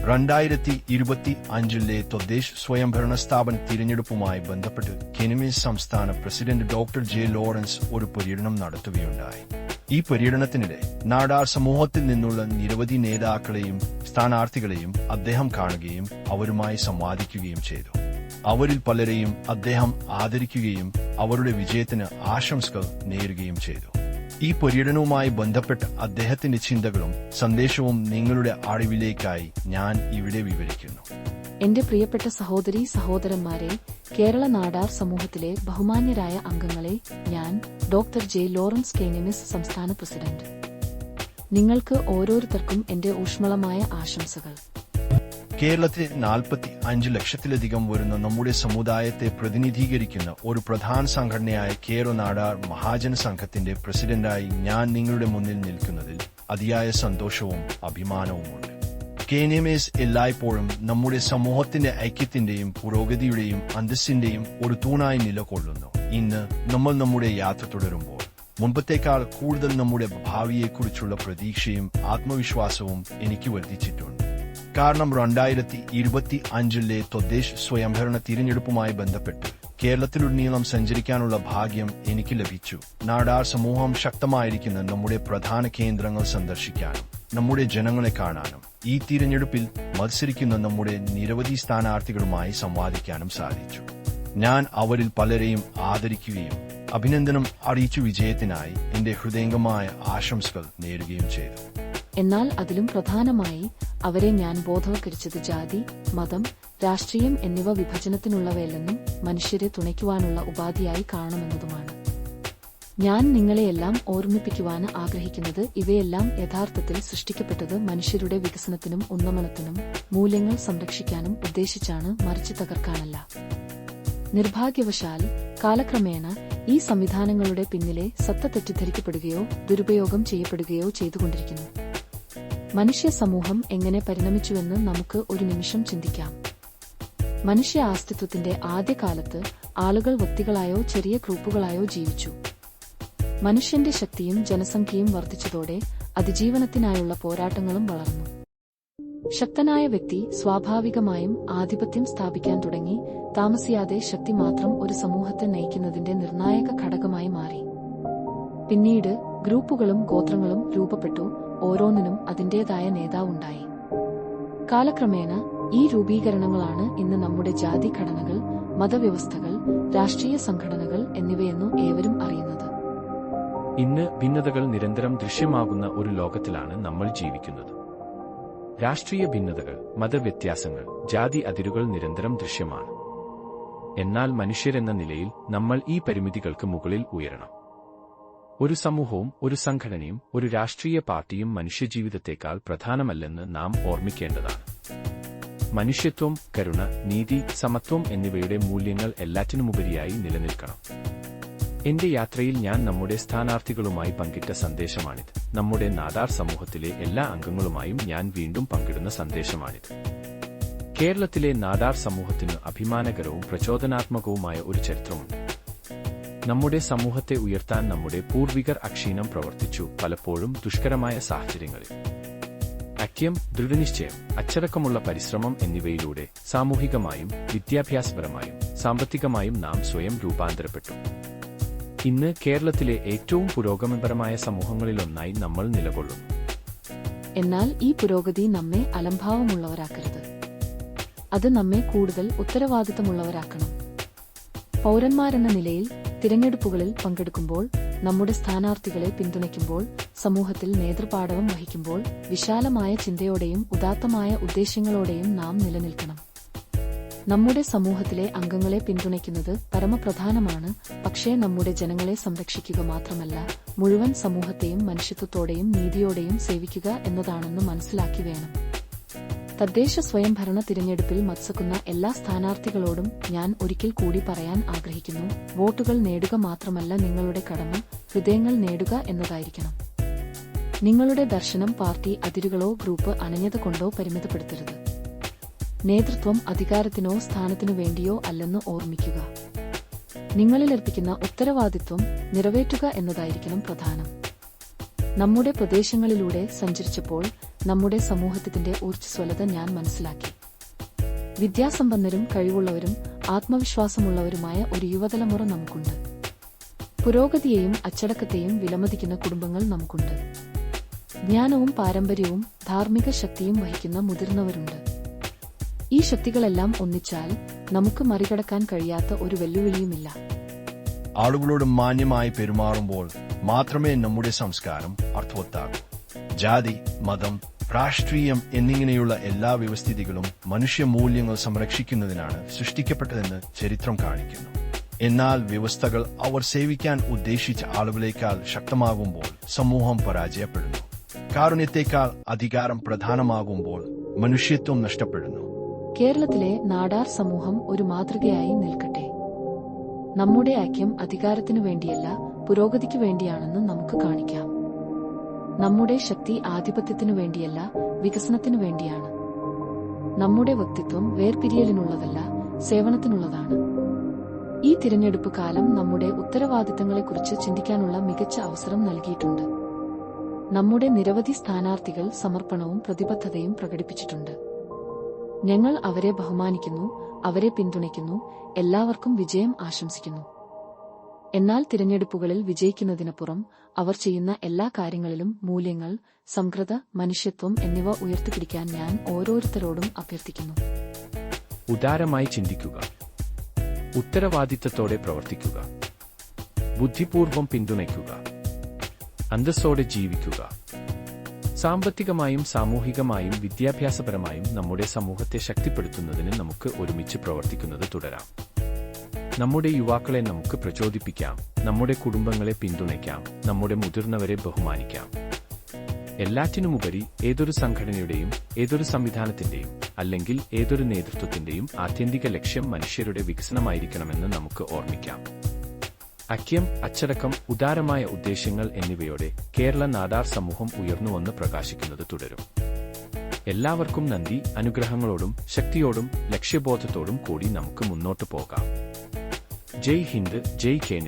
2025 തദ്ദേശ സ്വയംഭരണ സ്ഥാപന തിരഞ്ഞെടുപ്പുമായി ബന്ധപ്പെട്ട് കെനിമീസ് സംസ്ഥാന പ്രസിഡന്റ് ഡോക്ടർ ജെ ലോറൻസ് ഒരു പര്യടനം നടത്തുകയുണ്ടായി. ഈ പര്യടനത്തിനിടെ നാടാർ സമൂഹത്തിൽ നിന്നുള്ള നിരവധി നേതാക്കളെയും സ്ഥാനാർത്ഥികളെയും അദ്ദേഹം കാണുകയും അവരുമായി സംവാദിക്കുകയും ചെയ്തു. അവരിൽ പലരെയും അദ്ദേഹം ആദരിക്കുകയും അവരുടെ വിജയത്തിന് ആശംസകൾ നേരുകയും ചെയ്തു. ഈ പര്യടനവുമായി ബന്ധപ്പെട്ട് അദ്ദേഹത്തിന്റെ ചിന്തകളും സന്ദേശവും നിങ്ങളുടെ അറിവിലേക്കായി ഞാൻ ഇവിടെ വിവരിക്കുന്നു. എന്റെ പ്രിയപ്പെട്ട സഹോദരീ സഹോദരന്മാരെ, കേരള നാടാർ സമൂഹത്തിലെ ബഹുമാന്യരായ അംഗങ്ങളെ, ഞാൻ ഡോക്ടർ ജെ ലോറൻസ് കെനിമീസ് സംസ്ഥാന പ്രസിഡന്റ്. നിങ്ങൾക്ക് ഓരോരുത്തർക്കും എന്റെ ഊഷ്മളമായ ആശംസകൾ. കേരളത്തിലെ 45 ലക്ഷത്തിലധികം വരുന്ന നമ്മുടെ സമുദായത്തെ പ്രതിനിധീകരിക്കുന്ന ഒരു പ്രധാന സംഘടനയായ കേരള നാടാർ മഹാജന സംഘത്തിന്റെ പ്രസിഡന്റായി ഞാൻ നിങ്ങളുടെ മുന്നിൽ നിൽക്കുന്നതിൽ അതിയായ സന്തോഷവും അഭിമാനവുമുണ്ട്. കെനിമീസ് എല്ലായ്പ്പോഴും നമ്മുടെ സമൂഹത്തിന്റെ ഐക്യത്തിന്റെയും പുരോഗതിയുടെയും അന്തസ്സിന്റെയും ഒരു തൂണായി നിലകൊള്ളുന്നു. ഇന്ന് നമ്മൾ നമ്മുടെ യാത്ര തുടരുമ്പോൾ മുമ്പത്തേക്കാൾ കൂടുതൽ നമ്മുടെ ഭാവിയെക്കുറിച്ചുള്ള പ്രതീക്ഷയും ആത്മവിശ്വാസവും എനിക്ക് വർദ്ധിച്ചിട്ടുണ്ട്. കാരണം 2025 തദ്ദേശ സ്വയംഭരണ തിരഞ്ഞെടുപ്പുമായി ബന്ധപ്പെട്ട് കേരളത്തിലുടനീളം സഞ്ചരിക്കാനുള്ള ഭാഗ്യം എനിക്ക് ലഭിച്ചു. നാടാർ സമൂഹം ശക്തമായിരിക്കുന്ന നമ്മുടെ പ്രധാന കേന്ദ്രങ്ങൾ സന്ദർശിക്കാനും നമ്മുടെ ജനങ്ങളെ കാണാനും ഈ തിരഞ്ഞെടുപ്പിൽ മത്സരിക്കുന്ന നമ്മുടെ നിരവധി സ്ഥാനാർത്ഥികളുമായി സംവാദിക്കാനും സാധിച്ചു. ഞാൻ അവരിൽ പലരെയും ആദരിക്കുകയും അഭിനന്ദനം അറിയിച്ചു വിജയത്തിനായി എന്റെ ഹൃദയംഗമായ ആശംസകൾ നേരുകയും ചെയ്തു. എന്നാൽ അതിലും പ്രധാനമായി അവരെ ഞാൻ ബോധവൽക്കരിച്ചത് ജാതി, മതം, രാഷ്ട്രീയം എന്നിവ വിഭജനത്തിനുള്ളവയല്ലെന്നും മനുഷ്യരെ തുണയ്ക്കുവാനുള്ള ഉപാധിയായി കാണണമെന്നതുമാണ്. ഞാൻ നിങ്ങളെയെല്ലാം ഓർമ്മിപ്പിക്കുവാൻ ആഗ്രഹിക്കുന്നത് ഇവയെല്ലാം യഥാർത്ഥത്തിൽ സൃഷ്ടിക്കപ്പെട്ടത് മനുഷ്യരുടെ വികസനത്തിനും ഉന്നമനത്തിനും മൂല്യങ്ങൾ സംരക്ഷിക്കാനും ഉദ്ദേശിച്ചാണ്, മറിച്ച് തകർക്കാനല്ല. നിർഭാഗ്യവശാൽ കാലക്രമേണ ഈ സംവിധാനങ്ങളുടെ പിന്നിലെ സത്ത തെറ്റിദ്ധരിക്കപ്പെടുകയോ ദുരുപയോഗം ചെയ്യപ്പെടുകയോ ചെയ്തുകൊണ്ടിരിക്കുന്നു. മനുഷ്യ സമൂഹം എങ്ങനെ പരിണമിച്ചുവെന്ന് നമുക്ക് ഒരു നിമിഷം ചിന്തിക്കാം. മനുഷ്യ അസ്തിത്വത്തിന്റെ ആദ്യകാലത്ത് ആളുകൾ വ്യക്തികളായോ ചെറിയ ഗ്രൂപ്പുകളായോ ജീവിച്ചു. മനുഷ്യന്റെ ശക്തിയും ജനസംഖ്യയും വർദ്ധിച്ചതോടെ അതിജീവനത്തിനായുള്ള പോരാട്ടങ്ങളും വളർന്നു. ശക്തനായ വ്യക്തി സ്വാഭാവികമായും ആധിപത്യം സ്ഥാപിക്കാൻ തുടങ്ങി. താമസിയാതെ ശക്തി മാത്രം ഒരു സമൂഹത്തെ നയിക്കുന്നതിന്റെ നിർണായക ഘടകമായി മാറി. പിന്നീട് ഗ്രൂപ്പുകളും ഗോത്രങ്ങളും രൂപപ്പെട്ടു. ഓരോന്നിനും അതിന്റേതായ നേതാവുണ്ടായി. കാലക്രമേണ ഈ രൂപീകരണങ്ങളാണ് ഇന്ന് നമ്മുടെ ജാതി ഘടനകൾ, മതവ്യവസ്ഥകൾ, രാഷ്ട്രീയ സംഘടനകൾ എന്നിവയെന്നു ഏവരും അറിയുന്നത്. ഇന്ന് ഭിന്നതകൾ നിരന്തരം ദൃശ്യമാകുന്ന ഒരു ലോകത്തിലാണ് നമ്മൾ ജീവിക്കുന്നത്. രാഷ്ട്രീയ ഭിന്നതകൾ, മതവ്യത്യാസങ്ങൾ, ജാതി അതിരുകൾ നിരന്തരം ദൃശ്യമാണ്. എന്നാൽ മനുഷ്യരെന്ന നിലയിൽ നമ്മൾ ഈ പരിമിതികൾക്ക് മുകളിൽ ഉയരണം. ഒരു സമൂഹവും ഒരു സംഘടനയും ഒരു രാഷ്ട്രീയ പാർട്ടിയും മനുഷ്യജീവിതത്തെക്കാൾ പ്രധാനമല്ലെന്ന് നാം ഓർമ്മിക്കേണ്ടതാണ്. മനുഷ്യത്വം, കരുണ, നീതി, സമത്വം എന്നിവയുടെ മൂല്യങ്ങൾ എല്ലാറ്റിനുമുപരിയായി നിലനിൽക്കണം. എന്റെ യാത്രയിൽ ഞാൻ നമ്മുടെ സ്ഥാനാർത്ഥികളുമായി പങ്കിട്ട സന്ദേശമാണിത്. നമ്മുടെ നാടാർ സമൂഹത്തിലെ എല്ലാ അംഗങ്ങളുമായും ഞാൻ വീണ്ടും പങ്കിടുന്ന സന്ദേശമാണിത്. കേരളത്തിലെ നാടാർ സമൂഹത്തിന് അഭിമാനകരവും പ്രചോദനാത്മകവുമായ ഒരു ചരിത്രമുണ്ട്. നമ്മുടെ സമൂഹത്തെ ഉയർത്താൻ നമ്മുടെ പൂർവികർ അക്ഷീണം പ്രവർത്തിച്ചു, പലപ്പോഴും ദുഷ്കരമായ സാഹചര്യങ്ങളിൽ. ഐക്യം, ദൃഢനിശ്ചയം, അച്ചടക്കമുള്ള പരിശ്രമം എന്നിവയിലൂടെ സാമൂഹികമായും വിദ്യാഭ്യാസപരമായും സാമ്പത്തികമായും നാം സ്വയം രൂപാന്തരപ്പെട്ടു. ഇന്ന് കേരളത്തിലെ ഏറ്റവും പുരോഗമനപരമായ സമൂഹങ്ങളിലൊന്നായി നമ്മൾ നിലകൊള്ളുന്നു. എന്നാൽ ഈ പുരോഗതി നമ്മെ അലംഭാവമുള്ളവരാക്കരുത്. അത് നമ്മെ കൂടുതൽ ഉത്തരവാദിത്തമുള്ളവരാക്കണം. പൗരന്മാരെന്ന നിലയിൽ തിരഞ്ഞെടുപ്പുകളിൽ പങ്കെടുക്കുമ്പോൾ, നമ്മുടെ സ്ഥാനാർത്ഥികളെ പിന്തുണയ്ക്കുമ്പോൾ, സമൂഹത്തിൽ നേതൃപാടവം വഹിക്കുമ്പോൾ വിശാലമായ ചിന്തയോടെയും ഉദാത്തമായ ഉദ്ദേശ്യങ്ങളോടെയും നാം നിലനിൽക്കണം. നമ്മുടെ സമൂഹത്തിലെ അംഗങ്ങളെ പിന്തുണയ്ക്കുന്നത് പരമപ്രധാനമാണ്. പക്ഷേ നമ്മുടെ ജനങ്ങളെ സംരക്ഷിക്കുക മാത്രമല്ല, മുഴുവൻ സമൂഹത്തെയും മനുഷ്യത്വത്തോടെയും നീതിയോടെയും സേവിക്കുക എന്നതാണെന്ന് മനസ്സിലാക്കി വേണം. തദ്ദേശ സ്വയംഭരണ തിരഞ്ഞെടുപ്പിൽ മത്സരിക്കുന്ന എല്ലാ സ്ഥാനാർത്ഥികളോടും ഞാൻ ഒരിക്കൽ കൂടി പറയാൻ ആഗ്രഹിക്കുന്നു, വോട്ടുകൾ നേടുക മാത്രമല്ല നിങ്ങളുടെ കടമ, ഹൃദയങ്ങൾ നേടുക എന്നതായിരിക്കണം. നിങ്ങളുടെ ദർശനം പാർട്ടി അതിരുകളോ ഗ്രൂപ്പ് അനന്യത കൊണ്ടോ പരിമിതപ്പെടുത്തരുത്. നേതൃത്വം അധികാരത്തിനോ സ്ഥാനത്തിനു വേണ്ടിയോ അല്ലെന്ന് ഓർമ്മിക്കുക. നിങ്ങളിലേൽപ്പിക്കുന്ന ഉത്തരവാദിത്വം നിറവേറ്റുക എന്നതായിരിക്കണം പ്രധാനം. നമ്മുടെ പ്രദേശങ്ങളിലൂടെ സഞ്ചരിച്ചപ്പോൾ നമ്മുടെ സമൂഹത്തിന്റെ ഊർജ്ജസ്വലത ഞാൻ മനസ്സിലാക്കി. വിദ്യാസമ്പന്നരും കഴിവുള്ളവരും ആത്മവിശ്വാസമുള്ളവരുമായ ഒരു യുവതലമുറ നമുക്കുണ്ട്. പുരോഗതിയെയും അച്ചടക്കത്തെയും വിലമതിക്കുന്ന കുടുംബങ്ങൾ നമുക്കുണ്ട്. ജ്ഞാനവും പാരമ്പര്യവും ധാർമ്മിക ശക്തിയും വഹിക്കുന്ന മുതിർന്നവരുണ്ട്. ഈ ശക്തികളെല്ലാം ഒന്നിച്ചാൽ നമുക്ക് മറികടക്കാൻ കഴിയാത്ത ഒരു വെല്ലുവിളിയുമില്ല. ആളുകളോട് മാന്യമായി പെരുമാറുമ്പോൾ മാത്രമേ നമ്മുടെ സംസ്കാരം അർത്ഥവത്താകൂ. ജാതി, മതം, രാഷ്ട്രീയം എന്നിങ്ങനെയുള്ള എല്ലാ വ്യവസ്ഥിതികളും മനുഷ്യ മൂല്യങ്ങൾ സംരക്ഷിക്കുന്നതിനാണ് സൃഷ്ടിക്കപ്പെട്ടതെന്ന് ചരിത്രം കാണിക്കുന്നു. എന്നാൽ വ്യവസ്ഥകൾ അവർ സേവിക്കാൻ ഉദ്ദേശിച്ച ആളുകളേക്കാൾ ശക്തമാകുമ്പോൾ സമൂഹം പരാജയപ്പെടുന്നു. കാരുണ്യത്തെക്കാൾ അധികാരം പ്രധാനമാകുമ്പോൾ മനുഷ്യത്വം നഷ്ടപ്പെടുന്നു. കേരളത്തിലെ നാടാർ സമൂഹം ഒരു മാതൃകയായി നിൽക്കട്ടെ. നമ്മുടെ ഐക്യം അധികാരത്തിനു വേണ്ടിയല്ല, പുരോഗതിക്കു വേണ്ടിയാണെന്ന് നമുക്ക് കാണിക്കാം. നമ്മുടെ ശക്തി ആധിപത്യത്തിനു വേണ്ടിയല്ല, വികസനത്തിനു വേണ്ടിയാണ്. നമ്മുടെ വ്യക്തിത്വം വേർപിരിയലിനുള്ളതല്ല, സേവനത്തിനുള്ളതാണ്. ഈ തിരഞ്ഞെടുപ്പ് കാലം നമ്മുടെ ഉത്തരവാദിത്തങ്ങളെക്കുറിച്ച് ചിന്തിക്കാനുള്ള മികച്ച അവസരം നൽകിയിട്ടുണ്ട്. നമ്മുടെ നിരവധി സ്ഥാനാർത്ഥികൾ സമർപ്പണവും പ്രതിബദ്ധതയും പ്രകടിപ്പിച്ചിട്ടുണ്ട്. ഞങ്ങൾ അവരെ ബഹുമാനിക്കുന്നു, അവരെ പിന്തുണയ്ക്കുന്നു, എല്ലാവർക്കും വിജയം ആശംസിക്കുന്നു. എന്നാൽ തിരഞ്ഞെടുപ്പുകളിൽ വിജയിക്കുന്നതിനപ്പുറം അവർ ചെയ്യുന്ന എല്ലാ കാര്യങ്ങളിലും മൂല്യങ്ങൾ, സംസ്കൃത, മനുഷ്യത്വം എന്നിവ ഉയർത്തിപ്പിടിക്കാൻ ഞാൻ ഓരോരുത്തരോടും അഭ്യർത്ഥിക്കുന്നു. ഉദാരമായി ചിന്തിക്കുക, ഉത്തരവാദിത്തത്തോടെ പ്രവർത്തിക്കുക, ബുദ്ധിപൂർവം പിന്തുണയ്ക്കുക, അന്തസ്സോടെ ജീവിക്കുക. സാമ്പത്തികമായും സാമൂഹികമായും വിദ്യാഭ്യാസപരമായും നമ്മുടെ സമൂഹത്തെ ശക്തിപ്പെടുത്തുന്നതിന് നമുക്ക് ഒരുമിച്ച് പ്രവർത്തിക്കുന്നത് തുടരാം. നമ്മുടെ യുവാക്കളെ നമുക്ക് പ്രചോദിപ്പിക്കാം, നമ്മുടെ കുടുംബങ്ങളെ പിന്തുണയ്ക്കാം, നമ്മുടെ മുതിർന്നവരെ ബഹുമാനിക്കാം. എല്ലാറ്റിനുമുപരി ഏതൊരു സംഘടനയുടെയും ഏതൊരു സംവിധാനത്തിന്റെയും അല്ലെങ്കിൽ ഏതൊരു നേതൃത്വത്തിന്റെയും ആത്യന്തിക ലക്ഷ്യം മനുഷ്യരുടെ വികസനമായിരിക്കണമെന്ന് നമുക്ക് ഓർമ്മിക്കാം. ഐക്യം, അച്ചടക്കം, ഉദാരമായ ഉദ്ദേശ്യങ്ങൾ എന്നിവയോടെ കേരള നാടാർ സമൂഹം ഉയർന്നുവന്ന് പ്രകാശിക്കുന്നത് തുടരും. എല്ലാവർക്കും നന്ദി. അനുഗ്രഹങ്ങളോടും ശക്തിയോടും ലക്ഷ്യബോധത്തോടും കൂടി നമുക്ക് മുന്നോട്ടു പോകാം. ജയ് ഹിന്ദ്, ജയ് കെ.